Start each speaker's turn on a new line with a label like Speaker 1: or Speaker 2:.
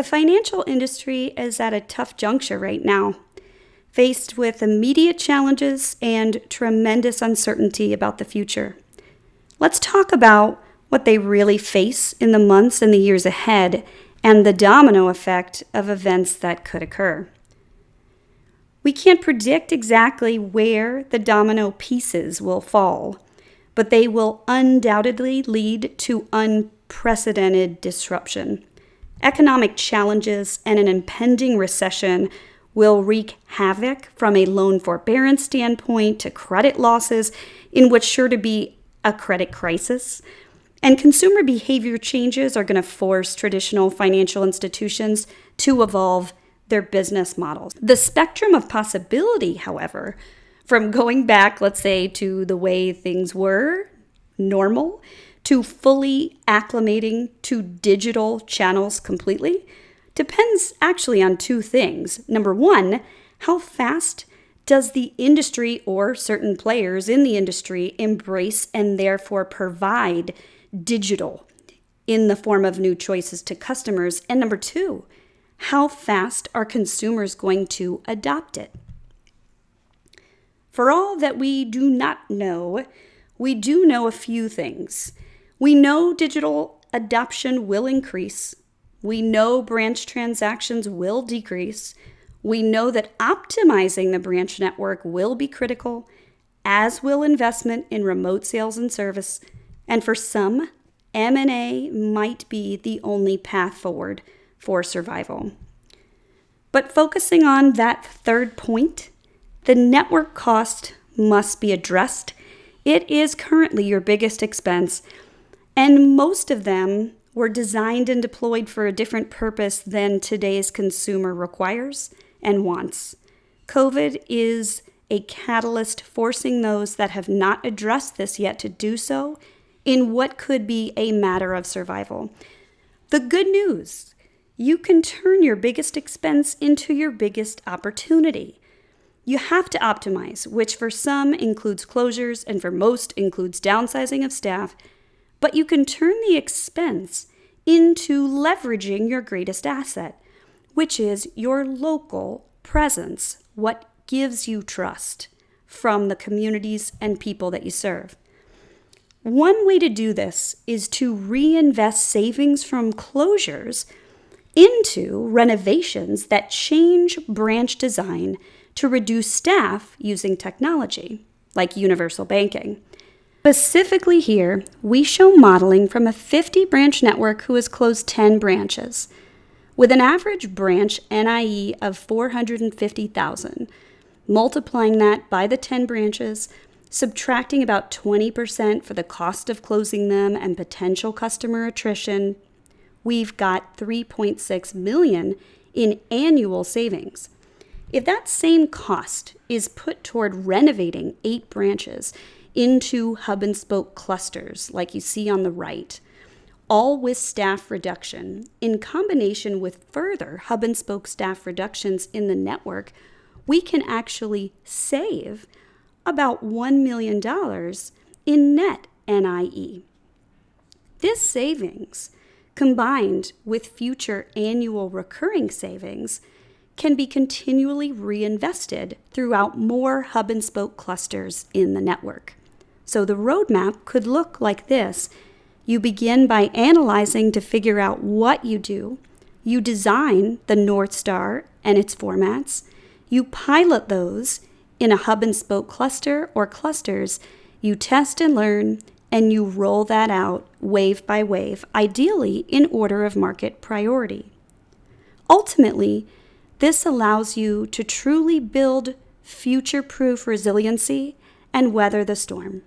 Speaker 1: The financial industry is at a tough juncture right now, faced with immediate challenges and tremendous uncertainty about the future. Let's talk about what they really face in the months and the years ahead and the domino effect of events that could occur. We can't predict exactly where the domino pieces will fall, but they will undoubtedly lead to unprecedented disruption. Economic challenges and an impending recession will wreak havoc from a loan forbearance standpoint to credit losses in what's sure to be a credit crisis. And consumer behavior changes are going to force traditional financial institutions to evolve their business models. The spectrum of possibility, however, from going back, let's say, to the way things were, normal, to fully acclimating to digital channels completely, depends actually on two things. Number one, how fast does the industry or certain players in the industry embrace and therefore provide digital in the form of new choices to customers? And number two, how fast are consumers going to adopt it? For all that we do not know, we do know a few things. We know digital adoption will increase. We know branch transactions will decrease. We know that optimizing the branch network will be critical, as will investment in remote sales and service. And for some, M&A might be the only path forward for survival. But focusing on that third point, the network cost must be addressed. It is currently your biggest expense, and most of them were designed and deployed for a different purpose than today's consumer requires and wants. COVID is a catalyst forcing those that have not addressed this yet to do so in what could be a matter of survival. The good news, you can turn your biggest expense into your biggest opportunity. You have to optimize, which for some includes closures and for most includes downsizing of staff, but you can turn the expense into leveraging your greatest asset, which is your local presence, what gives you trust from the communities and people that you serve. One way to do this is to reinvest savings from closures into renovations that change branch design to reduce staff using technology, like universal banking. Specifically here, we show modeling from a 50-branch network who has closed 10 branches, with an average branch NIE of $450,000. Multiplying that by the 10 branches, subtracting about 20% for the cost of closing them and potential customer attrition, we've got $3.6 million in annual savings. If that same cost is put toward renovating 8 branches into hub and spoke clusters like you see on the right, all with staff reduction, in combination with further hub and spoke staff reductions in the network, we can actually save about $1 million in net NIE. This savings, combined with future annual recurring savings, can be continually reinvested throughout more hub and spoke clusters in the network. So the roadmap could look like this. You begin by analyzing to figure out what you do. You design the North Star and its formats. You pilot those in a hub and spoke cluster or clusters. You test and learn, and you roll that out wave by wave, ideally in order of market priority. Ultimately, this allows you to truly build future-proof resiliency and weather the storm.